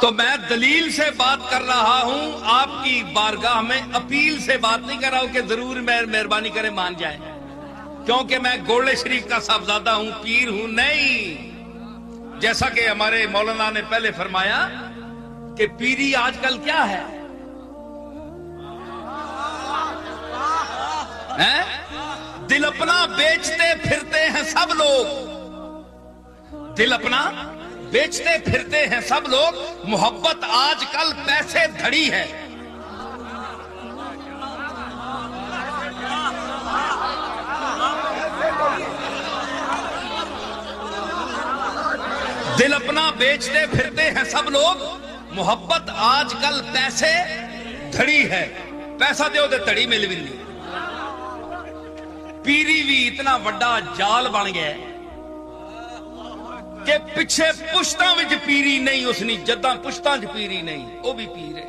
تو میں دلیل سے بات کر رہا ہوں، آپ کی بارگاہ میں اپیل سے بات نہیں کر رہا ہوں کہ ضرور مہربانی کریں مان جائیں، کیونکہ میں گولڑے شریف کا صاحبزادہ ہوں، پیر ہوں نہیں۔ جیسا کہ ہمارے مولانا نے پہلے فرمایا کہ پیری آج کل کیا ہے؟ دل اپنا بیچتے پھرتے ہیں سب لوگ، دل اپنا بیچتے پھرتے ہیں سب لوگ، محبت آج کل پیسے دھڑی ہے۔ دل اپنا بیچتے پھرتے ہیں سب لوگ، محبت آج کل پیسے دھڑی ہے۔ پیسہ دیو دے دھڑی مل بھی نہیں۔ پیری بھی اتنا وڈا جال بن گیا کہ پچھے پشتاں وچ پیری نہیں، اس نے جداں پشتاں وچ پیری نہیں، وہ بھی پیر ہے۔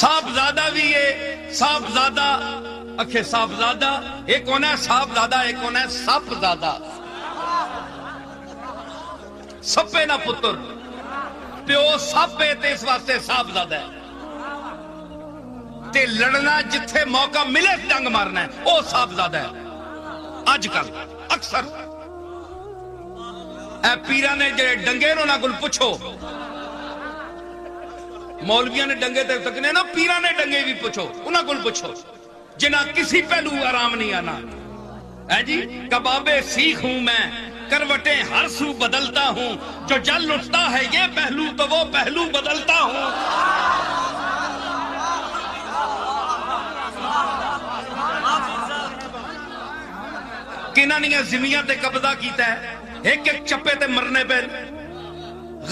صاحبزادہ بھی ہے، صاحبزادہ اکھے صاحبزادہ، ایک ہونا ہے صاحبزادہ، ایک ہونا ہے صاحبزادہ۔ سپے نہ پتر، پیو سپے تے اس واسطے صاحبزادہ ہے۔ تے لڑنا جتھے موقع ملے ڈنگ مارنا ہے، وہ صاحبزادہ ہے۔ آج کل اکثر اے پیران نے جڑے ڈنگے نو نہ گل پوچھو، مولویاں نے ڈنگے تے تکنے نا، پیران نے ڈنگے بھی پوچھو، انہاں گل پوچھو جنہ کسی پہلو آرام نہیں آنا ہے جی۔ کبابے سیکھ ہوں میں، کروٹیں ہر سو بدلتا ہوں، جو جل اٹھتا ہے یہ پہلو تو وہ پہلو بدلتا ہوں۔ کنہ نہیں زمینہ تے قبضہ کیتا ہے، ایک ایک چپے تے مرنے پہ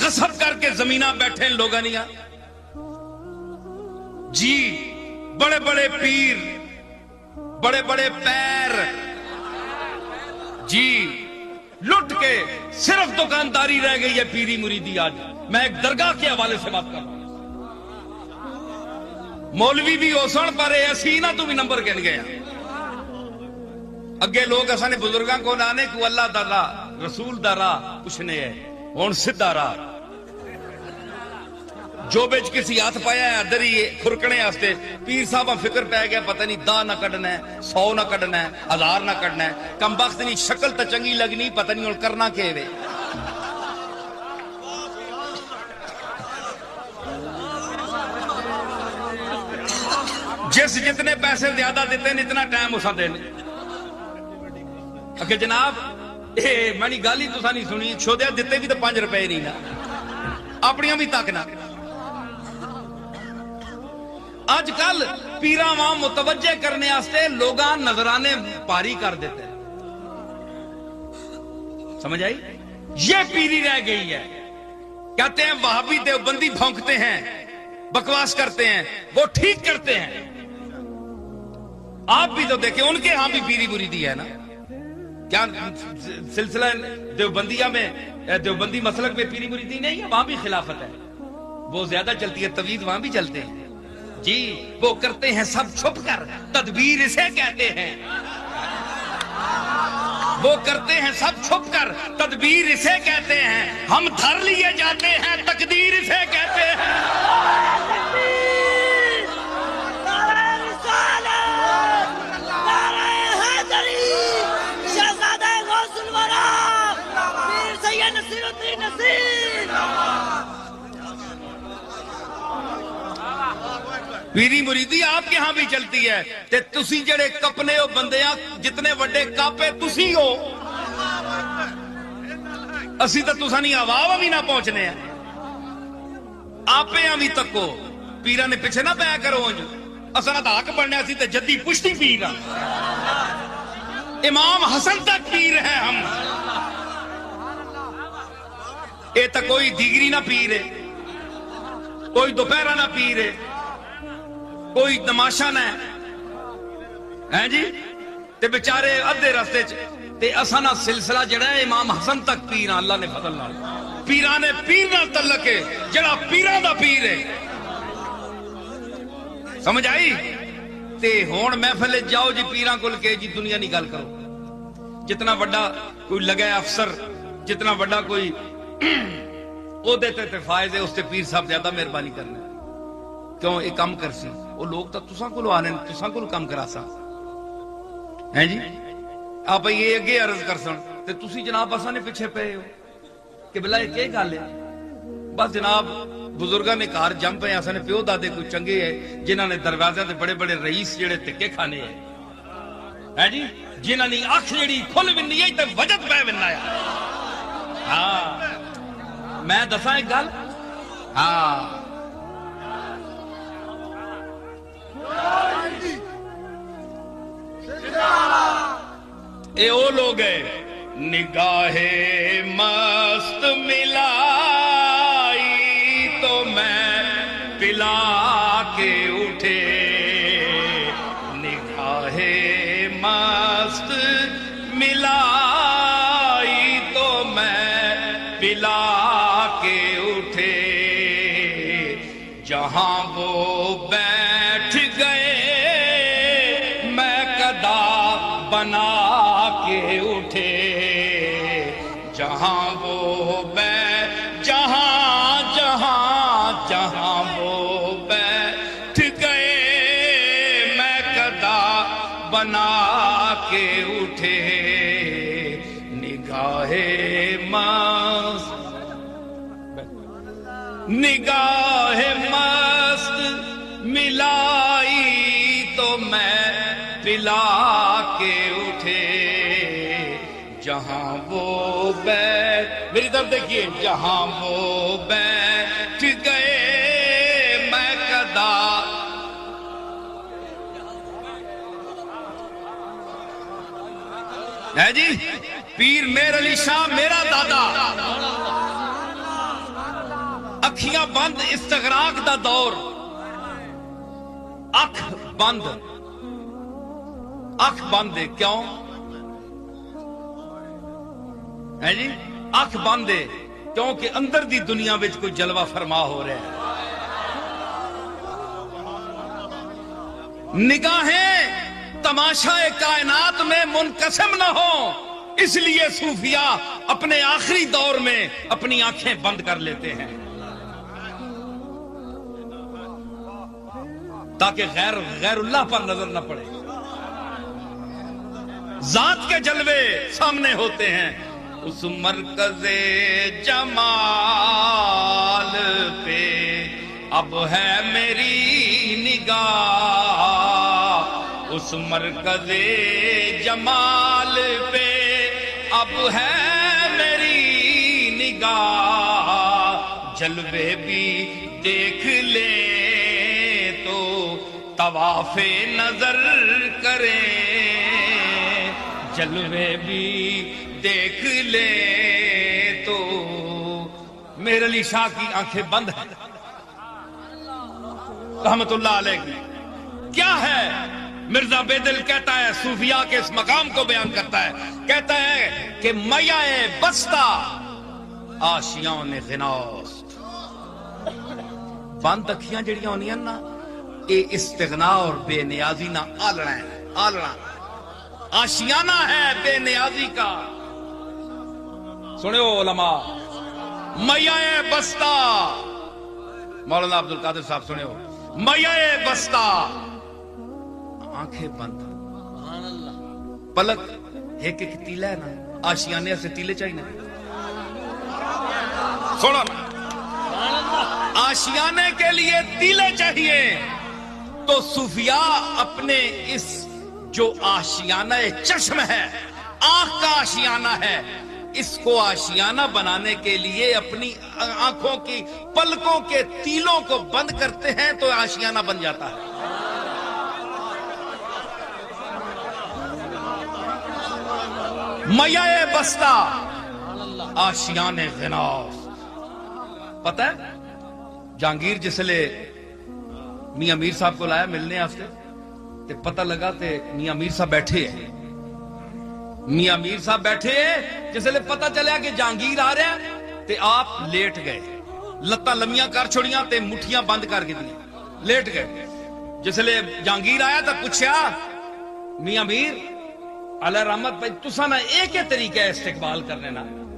غصب کر کے زمینہ بیٹھے ہیں لوگاں نہیں جی۔ بڑے بڑے پیر، بڑے بڑے پیر جی، لٹ کے صرف دکانداری رہ گئی ہے پیری مریدی۔ آج میں ایک درگاہ کے حوالے سے بات کر رہا ہوں، مولوی بھی اوسن پر ایسی نہ تو بھی نمبر گن گیا۔ اگے لوگ اسانے بزرگاں کو نانے کو اللہ دا راہ رسول دا راہ پوچھنے ہے، ہن سیدھا راہ جو بچ کسی ہاتھ پایا ہے ادھر ہی کھرکنے واسطے پیر صاحب فکر پہ گیا، پتہ نہیں 10 نہ کڈنا ہے، 100 نہ کڈنا ہے، 1000 نہ کڈنا ہے۔ کم بخت نہیں شکل تو چنگی لگنی، پتہ نہیں ہن کرنا کہ وے۔ جس جتنے پیسے زیادہ دیتے ہیں اتنا ٹائم اساں دینے۔ کہ جناب میں گل ہی تسا نہیں سنی، چھوڑیا دیتے بھی تو 5 روپے نہیں نا، اپنیاں بھی تک نہ۔ آج کل پیراں وہاں متوجہ کرنے واسطے لوگاں نظرانے پاری کر دیتے ہیں، سمجھ آئی؟ یہ پیری رہ گئی ہے۔ کہتے ہیں وہابی دیوبندی بھونکتے ہیں، بکواس کرتے ہیں، وہ ٹھیک کرتے ہیں۔ آپ بھی تو دیکھیں ان کے ہاں بھی پیری مریدی ہے نا۔ کیا سلسلہ دیوبندیہ میں دیوبندی مسلک میں پیری مریدی نہیں ہے؟ وہاں بھی خلافت ہے، وہ زیادہ چلتی ہے، توحید وہاں بھی چلتے ہیں جی۔ وہ کرتے ہیں سب چھپ کر، تدبیر اسے کہتے ہیں۔ وہ کرتے ہیں سب چھپ کر، تدبیر اسے کہتے ہیں۔ ہم دھر لیے جاتے ہیں، تقدیر اسے کہتے ہیں۔ پیری مریدی آپ کے ہاں بھی چلتی ہے تے تسی جڑے کپنے ہو بندیاں، جتنے وڈے کاپے تسی ہو، اسی تو تسا نہیں ہوا بھی نہ پہنچنے ہیں۔ آپے ہاں بھی تکو، پیران نے پیچھے نہ پایا کرو انج، اصلا تو حق بننے اسی تے جدی پشتی پیر ہاں، امام حسن تک پیر ہے ہم۔ اے تا کوئی دیگری نہ پیر ہے، کوئی دوپہرہ نہ پیر ہے، کوئی تماشا نہ ہے جی۔ تے بیچارے ادھے راستے تے اساں نا سلسلہ جڑا ہے امام حسن تک پیر، اللہ نے فضل نال پیرانے پیر نال تعلق ہے، جڑا پیران دا پیر ہے، سمجھ آئی؟ تے ہون محفل جاؤ جی پیراں کول کے جی دنیا نہیں گل کرو، جتنا بڑا کوئی لگا افسر جتنا بڑا کوئی وہ دیتے تے فائز ہے اس تے پیر صاحب زیادہ مہربانی کرنا کیوں یہ کام کر سی وہ لوگ تو تساں کو آنے تساں کو کام کرا سا ہیں جی آپ یہ اگے عرض کر سن تے تسی جناب اساں نے پیچھے پے ہو کہ بلا یہ کیا گل ہے بس جناب بزرگاں نے گھر جم پے اساں نے پیو دادے کوئی چنگے ہے جنہاں نے دروازے تے بڑے بڑے رئیس جڑے تکے کھانے ہیں جی جنہاں نے اکھ جڑی کھل ونی ہے تے وجد پے وننا ہے ہاں میں دساں ایک گل ہاں اے او لوگ ہے نگاہ مست ملائی تو میں پلا کے اٹھے نگاہ مست ملائی تو میں پلا کے اٹھے جہاں وہ بیٹھ گئے میں قدا بنا کے اٹھے جہاں وہ جہاں وہ بیٹھ گئے میں قدا بنا کے اٹھے نگاہ مست ملائی تو میں پلا کے اٹھے جہاں وہ میری طرف دیکھیے جہاں وہ بیٹھ گئے میں قدا ہے جی پیر میر علی شاہ میرا دادا اکھیاں بند استغراق دا دور اکھ بند ہے کیوں ہے جی اکھ بند ہے کیونکہ اندر دی دنیا وچ کوئی جلوہ فرما ہو رہا ہے نگاہیں تماشا کائنات میں منقسم نہ ہو اس لیے صوفیاء اپنے آخری دور میں اپنی آنکھیں بند کر لیتے ہیں تاکہ غیر اللہ پر نظر نہ پڑے ذات کے جلوے سامنے ہوتے ہیں اس مرکز جمال پہ اب ہے میری نگاہ اس مرکز جمال پہ اب ہے میری نگاہ جلوے بھی دیکھ لے تو طواف نظر کریں جلوے بھی دیکھ لے تو میر علی شاہ کی آنکھیں بند ہیں رحمت اللہ علیہ کی کیا ہے مرزا بیدل کہتا ہے صوفیاء کے اس مقام کو بیان کرتا ہے کہتا ہے کہ میائے بستہ آشیان غناست بند اکھیاں جڑیاں ہونیاں نا اے استغنا اور بے نیازی نہ آلنا ہے آلنا آشیانہ ہے بے نیازی کا سنو علماء میائے بستہ مولانا عبدالقادر صاحب سنو میائے بستہ آنکھیں بند پلک ایک ایک تیلہ ہے نا آشیانے سے تیلے چاہیے سنو آشیانے کے لیے تیلے چاہیے تو صوفیاء اپنے اس جو آشیانہ چشم ہے آنکھ کا آشیانہ ہے اس کو آشیانہ بنانے کے لیے اپنی آنکھوں کی پلکوں کے تیلوں کو بند کرتے ہیں تو آشیانہ بن جاتا ہے میائے بستہ آشیان غناست پتہ ہے جہانگیر جس لئے میاں میر صاحب کو لایا ملنے آستے تے پتہ لگا تے میاں میر صاحب بیٹھے ہیں میاں میر صاحب بیٹھے ہیں جس لئے پتہ چلیا کہ جہانگیر آ رہا ہے تے آپ لیٹ گئے لتاں لمیاں کر چھوڑیاں تے مٹھیاں بند کر کے دی لیٹ گئے جس لئے جہانگیر آیا تا پوچھیا میاں میر علیہ رحمت بھائی تسا نہ ایک ہی طریقہ ہے استقبال کرنے نا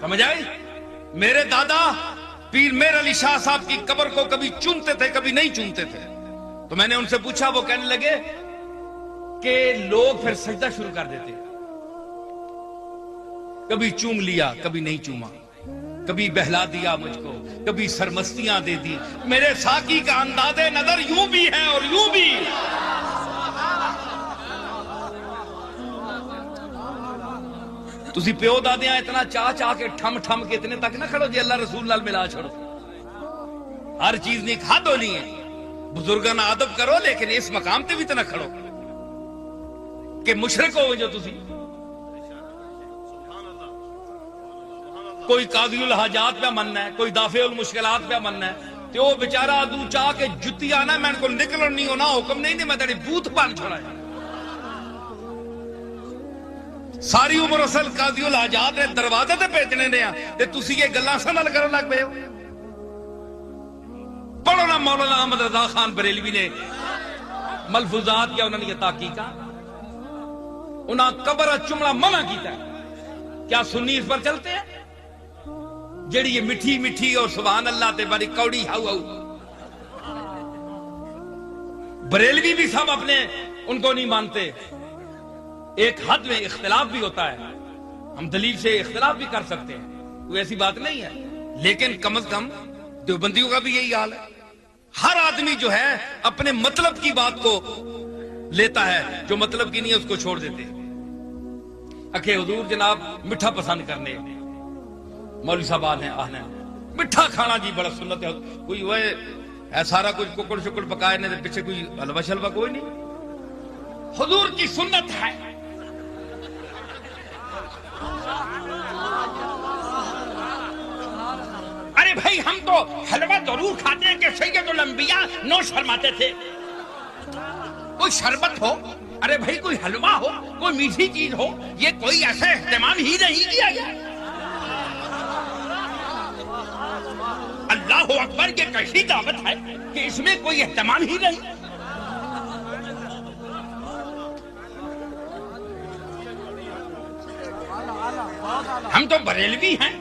سمجھ آئی؟ میرے دادا پیر میر علی شاہ صاحب کی قبر کو کبھی چومتے تھے کبھی نہیں چومتے تھے. تو میں نے ان سے پوچھا, وہ کہنے لگے کہ لوگ پھر سجدہ شروع کر دیتے, کبھی چوم لیا کبھی نہیں چوما, کبھی بہلا دیا مجھ کو, کبھی سرمستیاں دے دی. میرے ساقی کا انداز نظر یوں بھی ہے اور یوں بھی. تسی پیو دادیاں اتنا چاہ چاہ کے ٹھم ٹھم کے اتنے تک نہ کھڑو جی اللہ رسول نال ملا چھڑو. ہر چیز نہیں کھا دو نہیں ہے, بزرگاں ادب کرو, لیکن اس مقام تے بھی تو نہ کھڑو کہ مشرک ہو جو تسی. کوئی قاضی الحاجات پہ مننا ہے, کوئی دافع المشکلات پہ مننا ہے, تو وہ بیچارہ ادو چاہ کے جتی آنا میں کو نکلن نہیں ہونا, حکم نہیں میں تیری بوت بن چھوڑا ہے. ساری عمر اصل قاضی الحاجات نے دروازے تے بیچنے نے تے تسی یہ گلاں سنال کرن لگ پئے ہو. پڑھو نا مولانا احمد رضا خان بریلوی نے ملفوظات کیا انہوں نے یہ تحقیق انہاں قبر چمڑا منع کیتا ہے. کیا سنی اس پر چلتے ہیں؟ جڑی یہ مٹھی مٹھی اور سبحان اللہ تے بڑی کوڑی ہاؤ ہاؤ. بریلوی بھی سب اپنے ان کو نہیں مانتے. ایک حد میں اختلاف بھی ہوتا ہے, ہم دلیل سے اختلاف بھی کر سکتے ہیں, کوئی ایسی بات نہیں ہے, لیکن کم از کم دیوبندیوں کا بھی یہی حال ہے. ہر آدمی جو ہے اپنے مطلب کی بات کو لیتا ہے, جو مطلب کی نہیں ہے اس کو چھوڑ دیتے. اکھے حضور جناب مٹھا پسند کرنے, مولوی صاحب آنے مٹھا کھانا جی بڑا سنت ہے. کوئی وہ ہے سارا کچھ ککڑ شکڑ پکائے نے پیچھے کوئی حلوہ شلوہ کوئی نہیں. حضور کی سنت ہے. ارے بھائی ہم تو حلوہ ضرور کھاتے ہیں کہ سید الانبیاء نوش فرماتے تھے. کوئی شربت ہو, ارے بھائی کوئی حلوہ ہو, کوئی میٹھی چیز ہو, یہ کوئی ایسا اہتمام ہی نہیں کیا گیا. اللہ اکبر, یہ کیسی دعوت ہے کہ اس میں کوئی اہتمام ہی نہیں. ہم تو بریلوی ہیں,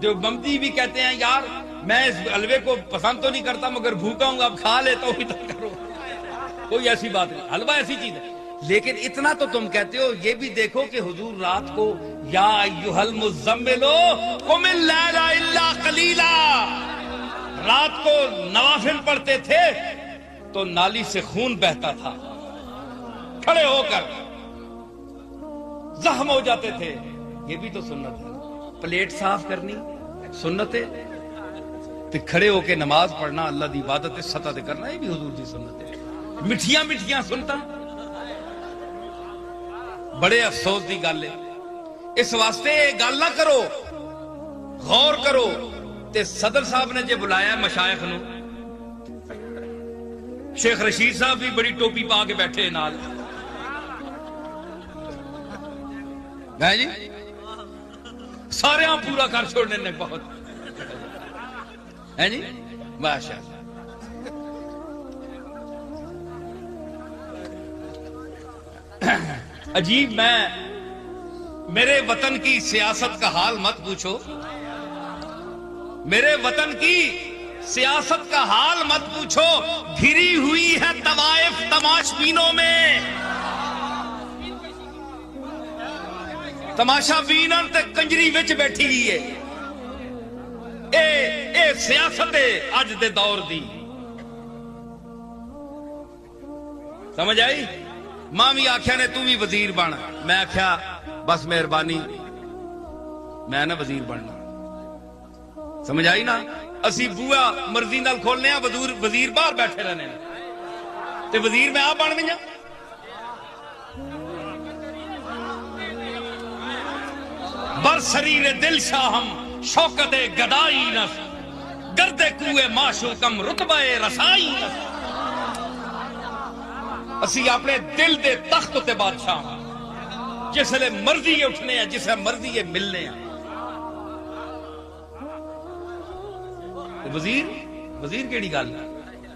دیوبندی بھی کہتے ہیں یار میں اس حلوے کو پسند تو نہیں کرتا مگر بھوکا ہوں, اب کھا لیتا ہوں تو کرو. کوئی ایسی بات نہیں, حلوہ ایسی چیز ہے. لیکن اتنا تو تم کہتے ہو, یہ بھی دیکھو کہ حضور رات کو یا ایھا المزمل قم اللیل الا قلیلا, رات کو نوافل پڑھتے تھے تو نالی سے خون بہتا تھا, کھڑے ہو کر زخم ہو جاتے تھے. یہ بھی تو سنت ہے. پلیٹ صاف کرنی سنت ہے, تے کھڑے ہو کے نماز پڑھنا اللہ دی عبادت سطح تے کرنا یہ بھی حضور دی سنت ہے. مٹھیاں مٹھیاں سنتا بڑے افسوس دی گل ہے. اس واسطے یہ گل نہ کرو, غور کرو. تے صدر صاحب نے جے بلایا مشائخ نو, شیخ رشید صاحب بھی بڑی ٹوپی پا کے بیٹھے نال ہے جی, سارے ہاں پورا کر چھوڑنے نے بہت ہے جی ماشاء اللہ. عجیب, میں میرے وطن کی سیاست کا حال مت پوچھو, میرے وطن کی سیاست کا حال مت پوچھو. گھری ہوئی ہے طوائف تماشبینوں میں, تماشا بینن تے کنجری وچ بیٹھی ہوئی ہے. اے سیاست اج دے دور دی, سمجھ آئی؟ ماں بھی آخیا نے تو بھی وزیر بن, میں آخیا بس مہربانی میں نہ وزیر بننا. سمجھ آئی نا؟ اسی بوا مرضی نال کھولنے ہیں, وزیر باہر بیٹھے رہنے تے وزیر میں آپ بن گئی. بر سریر دل شاہم شوکت گدائی نس, گرد کوئے معشوقم رتبہ رسائی نس. اسی اپنے دل دے تخت تے بادشاہ, جس لئے مرضی یہ اٹھنے ہیں, جسے مرضی یہ ملنے ہیں. وزیر کیڑی گل ہے؟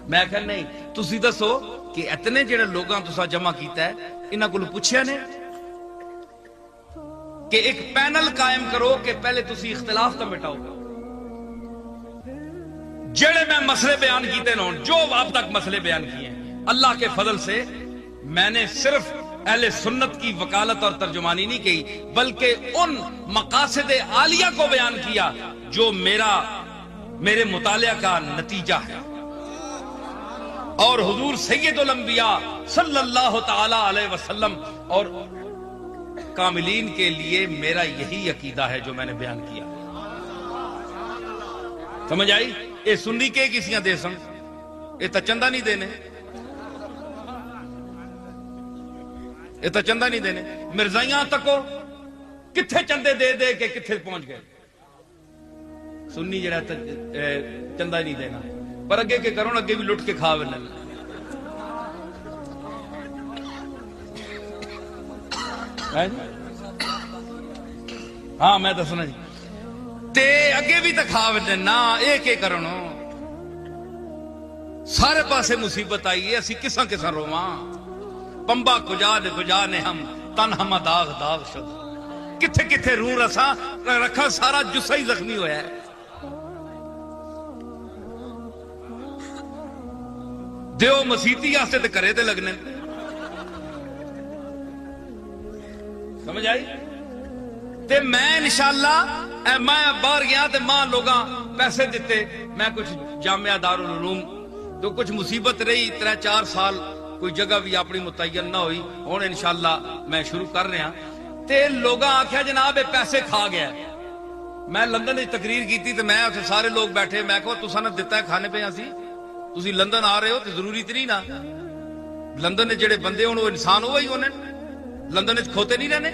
میں کہ نہیں, تسی دسو کہ اتنے جڑے لوگاں تسا جمع کیتا ہے انہاں کولوں پوچھیا نے کہ ایک پینل قائم کرو کہ پہلے تسی اختلاف تو مٹاؤ، جڑے میں مسئلے بیان کیتے نہ جو اب تک مسئلے بیان کیے ہیں، اللہ کے فضل سے میں نے صرف اہل سنت کی وکالت اور ترجمانی نہیں کی، بلکہ ان مقاصد عالیہ کو بیان کیا جو میرے مطالعہ کا نتیجہ ہے۔ اور حضور سید الانبیاء صلی اللہ تعالی علیہ وسلم اور کاملین کے لیے میرا یہی عقیدہ ہے جو میں نے بیان کیا۔ سمجھ آئی؟ اے سنی کے کسیاں دے سن، اے تا چندہ نہیں دینے، اے تا چندہ نہیں دینے۔ مرزائیاں تکو کتھے چندے دے دے کے کتھے پہنچ گئے۔ سنی جڑا چندہ نہیں دینا، پر اگے کے کرون اگے بھی لٹ کے کھا ویلن۔ ہاں میں دسنا جی تے اگے بھی تو کھا ویلن نا، ایک ایک کرنو سارے پاسے مصیبت آئی ہے، اسی کساں کساں رواں پمبا کجا نے ہم تن ہم داغ داغ شد، کتھے کتھے رو رساں رکھا سارا جسہ ہی زخمی ہویا ہے۔ دیو مسیتی آستے تے کرے تے لگنے، سمجھ آئی؟ تے میں انشاءاللہ میں باہر گیا تے ماں لوگاں پیسے دیتے، میں کچھ جامعہ دارالعلوم تو کچھ مصیبت رہی 3-4 سال کوئی جگہ بھی اپنی متعین نہ ہوئی، ہوں انشاءاللہ میں شروع کر رہا تے لوگاں آکھیا جناب یہ پیسے کھا گیا۔ میں لندن میں تقریر کی تھی تے میں اتنے سارے لوگ بیٹھے، میں کہو تساں نے دتا ہے کھانے پہ اسی، تسی لندن آ رہے ہو تے ضروری تے نہیں نا لندن نے جڑے بندے ہوں وہ انسان ہوئی انہیں لندن وچ کھوتے نہیں رہنے،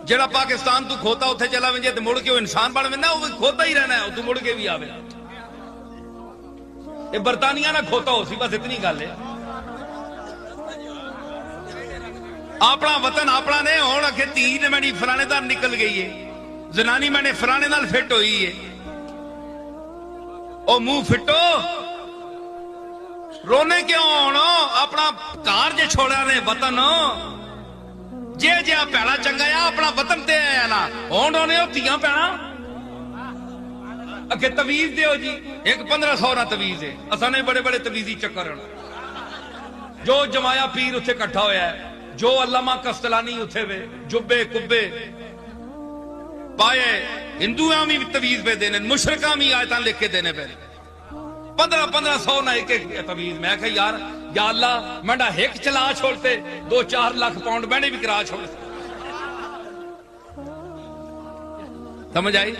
جڑا پاکستان تو کھوتا اتنے چلا ونجے تے مڑ کے وہ انسان بن وینا، وہ کھوتا ہی رہنا ہے، تو مڑ کے بھی آوے۔ یہ برطانیہ نہ کھوتا ہو سی، بس اتنی گل ہے۔ اپنا وطن اپنا نے ہوں آخے تھی نے میری فلانے دار نکل گئی ہے، زنانی میں نے فلانے نال فٹ ہوئی ہے، او منہ فٹو رونے کیوں آنا؟ اپنا کار جے چھوڑا نے وطن جے جے پیڑا چنگا یا اپنا وطن تے آیا نا ہون رونے ہو تیاں پیڑا اگے تویز دیو جی، ایک 1500 نہ تویز ہے، اساں نے بڑے بڑے تویزی چکر جو جمایا پیر اتھے کٹھا ہویا ہے، جو علامہ کستلانی اتھے وے جبے کبے پائے، ہندویاں بھی تویز پہ دینے، مشرکاں بھی آیتاں لکھ کے دینے پہ 1500 نہ ایک ایک تویز۔ میں کہا یار یا اللہ منڈا ہیک چلا چھوڑتے 2-4 لاکھ پاؤنڈ میں نے بھی کرا چھوڑتے، سمجھ آئی؟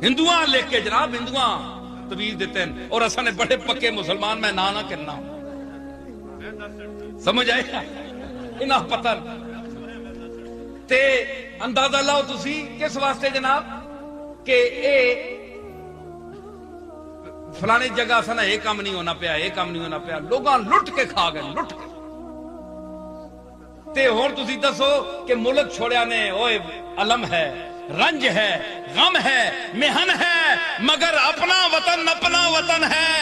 ہندوان لکھ کے جناب ہندوان تویز دیتے ہیں، اور اساں نے بڑے پکے مسلمان میں نہ کرنا، سمجھ آئے؟ انہاں پتہ تے اندازہ لاؤ تسی کس واسطے جناب کہ اے فلانے جگہ سنا ایک کام نہیں ہونا پیا، ایک کام نہیں ہونا پیا، لوگاں لٹ کے کھا گئے، لٹ کے تے ہور تسی دسو کہ ملک چھوڑیا نے اوئے علم ہے، رنج ہے، غم ہے، محن ہے، مگر اپنا وطن ہے۔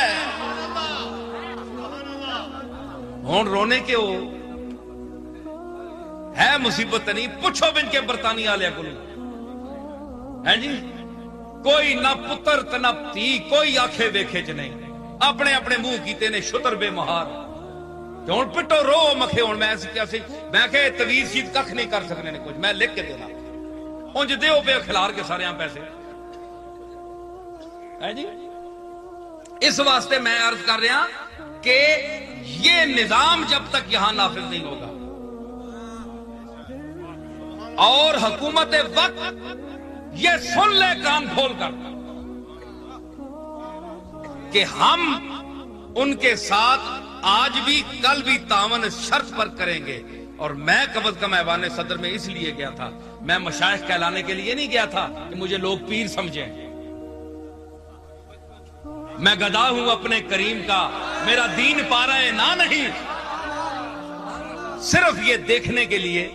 ہون رونے کے ہو ہے مصیبت نہیں، پوچھو بن کے برطانیہ لیا کلو ہے جی، کوئی نہ پتر تے نہ تھی، کوئی آنکھیں ویکھے چ نہیں، اپنے اپنے منہ کیتے نے شتر بے مہار، ہوں پٹو رو مکھے ہوں میں کہ تویز شید ککھ نہیں کر سکنے نے کچھ، میں لکھ کے دینا انج دیو پہ کھلار کے سارے پیسے ہے جی۔ اس واسطے میں عرض کر رہا کہ یہ نظام جب تک یہاں نافذ نہیں ہوگا اور حکومت وقت یہ سن لے کام کھول کر کہ ہم ان کے ساتھ آج بھی کل بھی تعاون اس شرط پر کریں گے، اور میں کم از کم ایوان صدر میں اس لیے گیا تھا، میں مشائخ کہلانے کے لیے نہیں گیا تھا کہ مجھے لوگ پیر سمجھیں، میں گدا ہوں اپنے کریم کا، میرا دین پا رہے نہ نہیں، صرف یہ دیکھنے کے لیے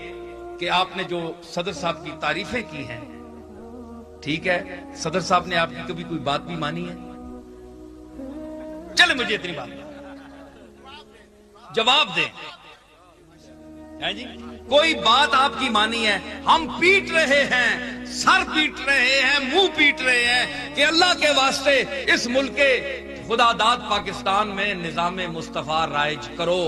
کہ آپ نے جو صدر صاحب کی تعریفیں کی ہیں، ٹھیک ہے صدر صاحب نے آپ کی کبھی کوئی بات بھی مانی ہے؟ چلے مجھے اتنی بات جواب دیں ہے جی کوئی بات آپ کی مانی ہے، ہم پیٹ رہے ہیں، سر پیٹ رہے ہیں، منہ پیٹ رہے ہیں کہ اللہ کے واسطے اس ملک کے خدا داد پاکستان میں نظام مصطفیٰ رائج کرو۔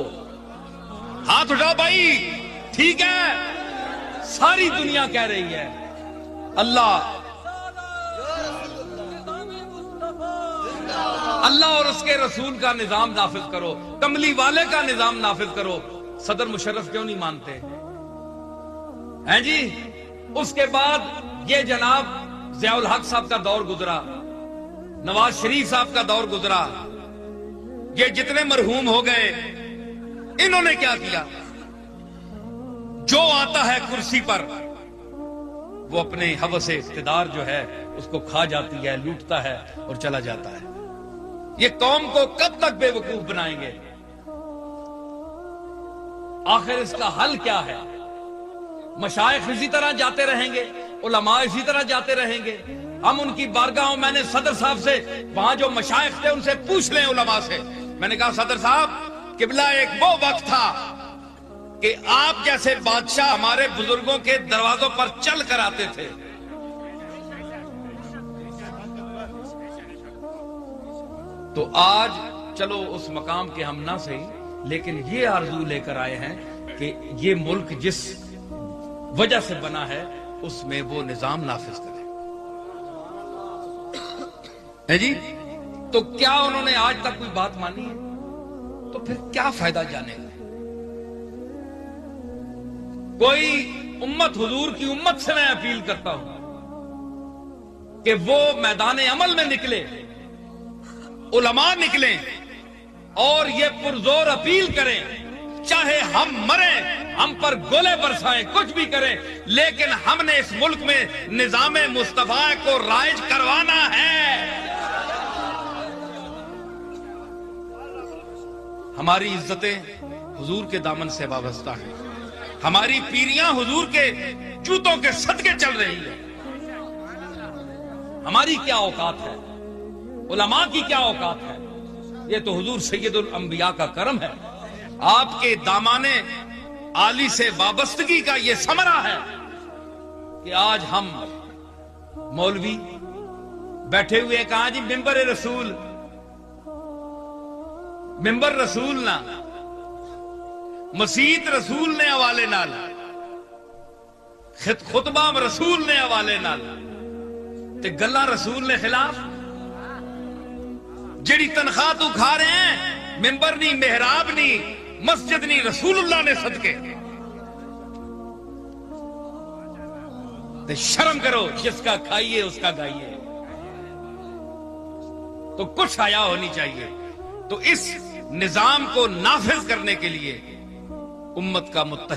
ہاتھ اٹھاؤ بھائی، ٹھیک ہے، ساری دنیا کہہ رہی ہے اللہ اور اس کے رسول کا نظام نافذ کرو، کملی والے کا نظام نافذ کرو۔ صدر مشرف کیوں نہیں مانتے ہیں جی؟ اس کے بعد یہ جناب ضیاء الحق صاحب کا دور گزرا، نواز شریف صاحب کا دور گزرا، یہ جتنے مرحوم ہو گئے، انہوں نے کیا کیا؟ جو آتا ہے کرسی پر وہ اپنے ہوس اقتدار جو ہے اس کو کھا جاتی ہے، لوٹتا ہے اور چلا جاتا ہے۔ یہ قوم کو کب تک بے وقوف بنائیں گے؟ آخر اس کا حل کیا ہے؟ مشائخ اسی طرح جاتے رہیں گے، علماء اسی طرح جاتے رہیں گے؟ ہم ان کی بارگاہوں، میں نے صدر صاحب سے، وہاں جو مشائخ تھے ان سے پوچھ لیں، علماء سے، میں نے کہا صدر صاحب قبلہ ایک وہ وقت تھا کہ آپ جیسے بادشاہ ہمارے بزرگوں کے دروازوں پر چل کر آتے تھے، تو آج چلو اس مقام کے ہم نہ صحیح، لیکن یہ آرزو لے کر آئے ہیں کہ یہ ملک جس وجہ سے بنا ہے اس میں وہ نظام نافذ کرے۔ ہے جی؟ تو کیا انہوں نے آج تک کوئی بات مانی ہے؟ تو پھر کیا فائدہ جانے گا؟ کوئی امت، حضور کی امت سے میں اپیل کرتا ہوں کہ وہ میدان عمل میں نکلے، علماء نکلیں اور یہ پرزور اپیل کریں، چاہے ہم مریں، ہم پر گولے برسائیں، کچھ بھی کریں، لیکن ہم نے اس ملک میں نظام مصطفیٰ کو رائج کروانا ہے۔ ہماری عزتیں حضور کے دامن سے وابستہ ہیں، ہماری پیریاں حضور کے جوتوں کے صدقے چل رہی ہیں۔ ہماری کیا اوقات ہے؟ علماء کی کیا اوقات ہے؟ یہ تو حضور سید الانبیاء کا کرم ہے، آپ کے دامانے عالی سے وابستگی کا یہ ثمرہ ہے کہ آج ہم مولوی بیٹھے ہوئے ہیں، کہاں جی ممبر رسول، ممبر رسول نہ، مسیت رسول نے حوالے نال، خطبہ رسول نے حوالے نال، تے گلاں رسول نے خلاف۔ جڑی تنخواہ تو کھا رہے ہیں، ممبر نہیں، محراب نہیں، مسجد نہیں، رسول اللہ نے صدقے۔ تے شرم کرو، جس کا کھائیے اس کا گائیے، تو کچھ حیا ہونی چاہیے۔ تو اس نظام کو نافذ کرنے کے لیے امت کا متحد